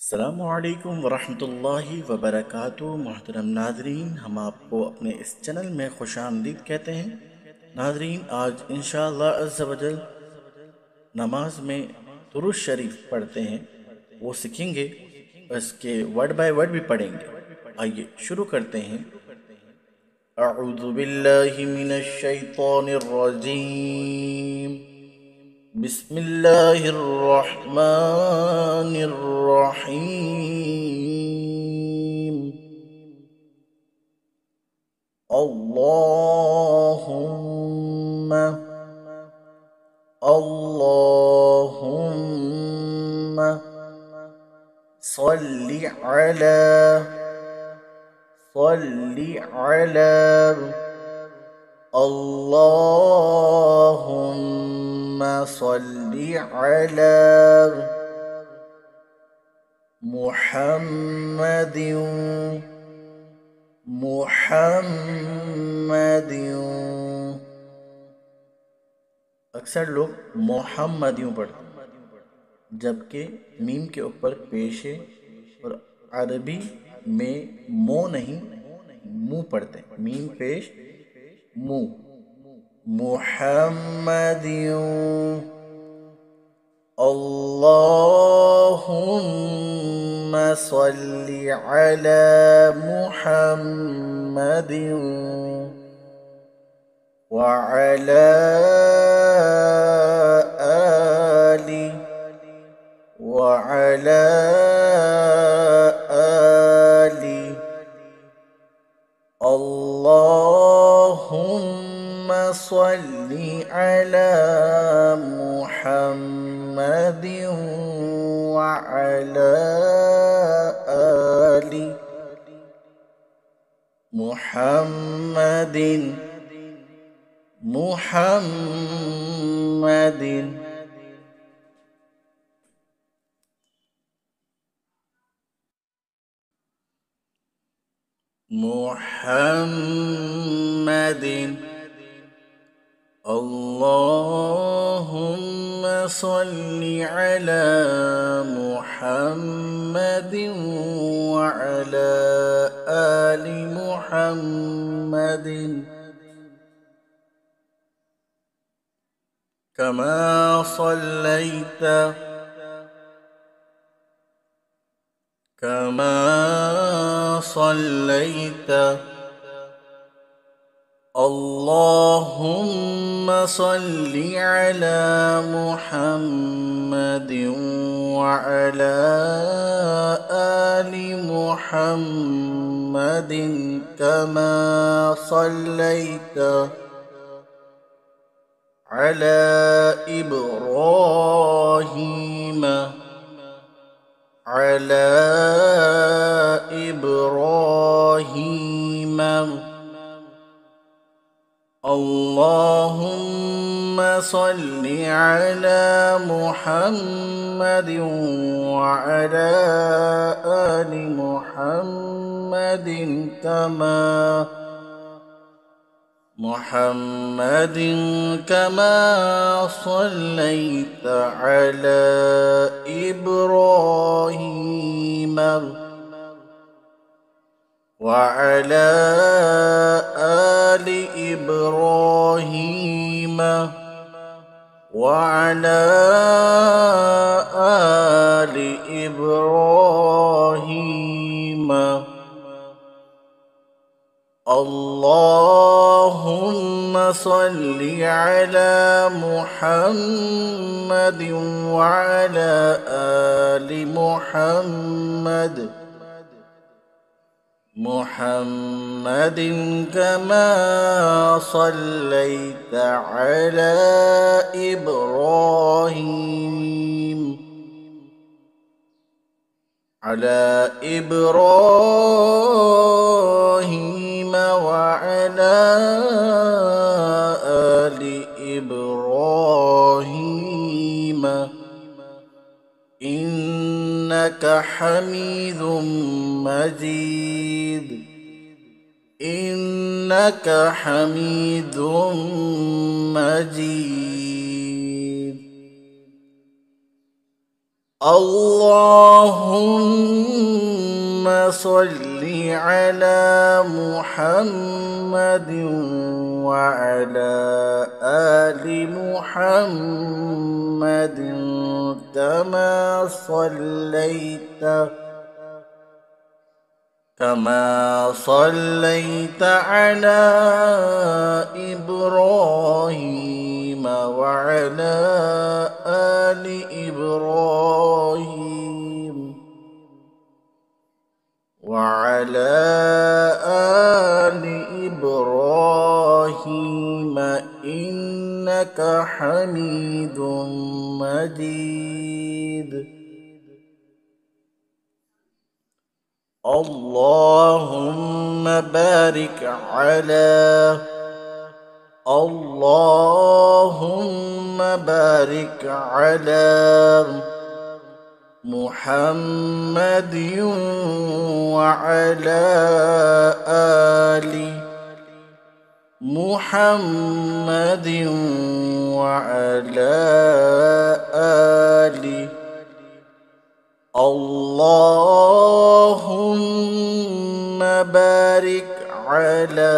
अस्सलामुअलैकुम वरहमतुल्लाहि वबरकातुहू। मोहतरम नाजरीन, हम आपको अपने इस चैनल में खुशामदीद कहते हैं। नाजरीन, आज इंशाअल्लाह अज़्ज़ व जल नमाज में दुरूद शरीफ पढ़ते हैं, वो सीखेंगे, इसके वर्ड बाय वर्ड भी पढ़ेंगे। आइए शुरू करते हैं। अऊज़ु बिल्लाहि मिनश शैतानिर रजीम। बिस्मिल्लाहिर रहमानिर रहीम। अल्लाहुम्मा अल्लाहुम्मा सल्लि अला सल्लि अला अल्लाहुम्मा सल्लि अला मुहम्मदिन मुहम्मदिन। अक्सर लोग मोहम्मद यूं पढ़ते हैं, जबकि मीम के ऊपर पेश है और अरबी में मो नहीं मुंह पढ़ते हैं। मीम पेश मुंह। मुहम्मदिन अल्लाहुम्मा सल्लि अला मुहम्मदिन वअला आलि वअला आलि अल्लाहुम्मा सल्लि अला मुहम्मदिन वअला आलि मुहम्मदिन मुहम्मदिन। मुहम्मदिन अल्लाहुम्मा सल्लि अला मुहम्मदिन वअला आलि मुहम्मदिन कमा सल्लैता كما صليت اللهم صل على محمد وعلى آل محمد كما صليت على إبراهيم على إبراهيم اللهم صل على محمد وعلى آل محمد كما صليت على إبراهيم وعلى آل إبراهيم وعلى آل إبراهيم اللهم صل على محمد وعلى آل محمد كما صليت على إبراهيم وعلى آل إبراهيم إنك حميد مجيد إنك حميد مجيد अल्लाहुम्म सल्ली अला मुहम्मद व अला आलि मुहम्मद कमा सल्लैत अला इब्राहीम व अला आलि इब्राहीम वअला आलि इब्राहीम इन्नका हमीदुम मजीद। अल्लाहुम्मा बारिक अला अल्लाहुम्मा बारिक अला मुहम्मद व अला आलि मुहम्मद व अला आलि अल्लाहुम्मा बारिक अला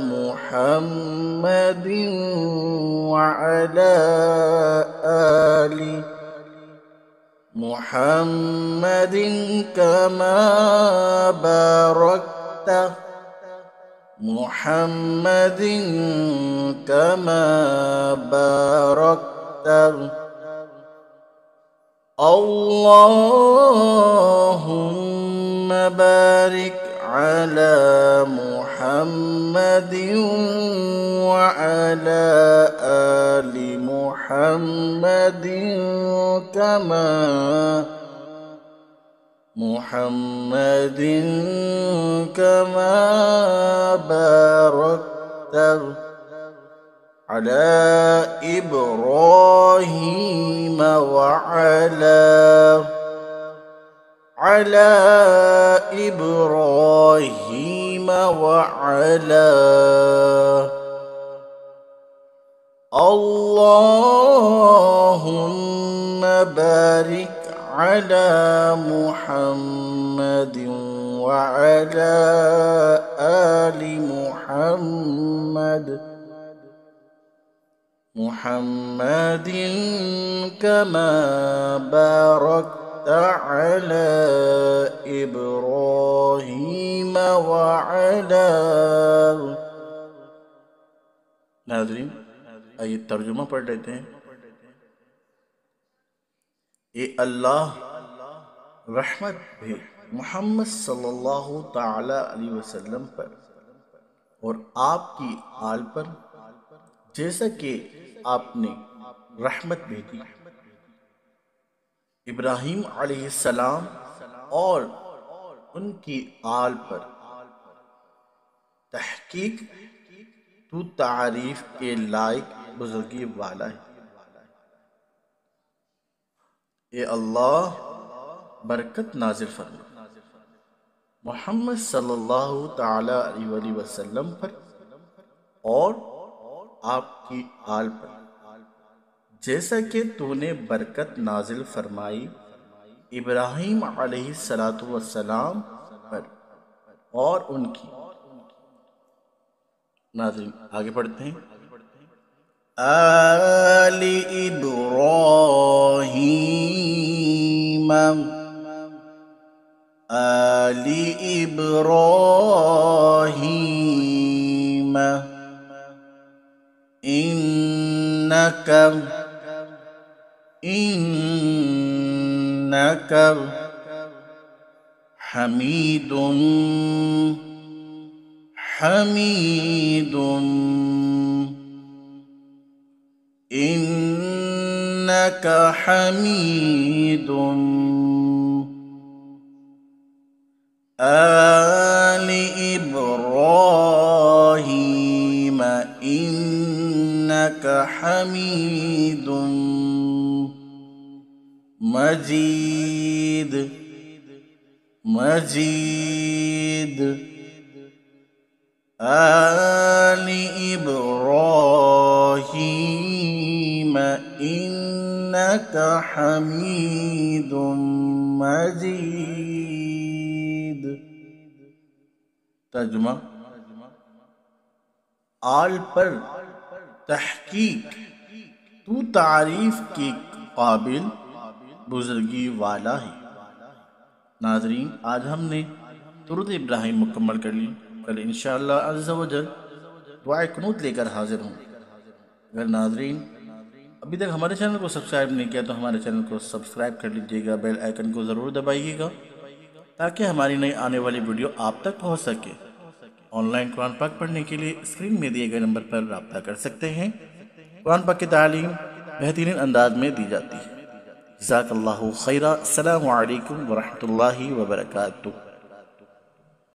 मुहम्मद व अला आलि मुहम्मद कमा बारकत मुहम्मद कमा बारकत अल्लाहुम्मा बारिक अला मुहम्मद व अला आलि मुहम्मद कमा बारकत अला इब्राहीम व अला इब्राहीम व अला अल्लाहुम्मा बारिक अला मुहम्मद व अला आलि मुहम्मद मुहम्मद कमा बारकत अला इब्राहीम व अला। नाज़रीन, आइए तर्जुमा पढ़ लेते हैं। ए अल्लाह, रहमत भेज मोहम्मद सल्लल्लाहु ताला अलैहि वसल्लम पर और आपकी आल पर, जैसा कि आपने रहमत भेजी इब्राहीम अलैहिस्सलाम और उनकी आल पर। तहकीक तू तारीफ के लायक बुजुर्गी वाला है। ए अल्लाह, बरकत नाजिल फरमा मोहम्मद सल्लल्लाहु ताला अलैहि वसल्लम पर और आपकी आल पर, जैसा कि तूने बरकत नाजिल फरमाई इब्राहीम अलैहिस्सलातु वस्सलाम पर और उनकी। नाज़रीन, आगे पढ़ते हैं। आलि इब्राहीम आलि इब्राहीम इन्नका हमीदुम हमीदुम इन्नका हमीदुम। आलि इब्राहीम इन्नका हमीदुम मजीद मजीद। आलि इब्राहीम इन्नका इन्नका हमीदुम मजीद। तर्जुमा, आल पर तहकीक तू तारीफ के काबिल बुजुर्गी वाला है। नाज़रीन, आज हमने दुरूद इब्राहिम मुकम्मल कर ली। कल इंशाअल्लाह अज़्ज़ा व जल दुआ कुनूत लेकर हाजिर हूँ। अगर नाज़रीन अभी तक हमारे चैनल को सब्सक्राइब नहीं किया तो हमारे चैनल को सब्सक्राइब कर लीजिएगा, बेल आइकन को ज़रूर दबाइएगा ताकि हमारी नई आने वाली वीडियो आप तक पहुँच सके। ऑनलाइन कुरान पाक पढ़ने के लिए स्क्रीन में दिए गए नंबर पर रब्ता कर सकते हैं। कुरान पाक की तालीम बेहतरीन अंदाज में दी जाती है। जज़ाकल्लाहु खैरा। अस्सलामु अलैकुम व रहमतुल्लाहि व बरकातुहू।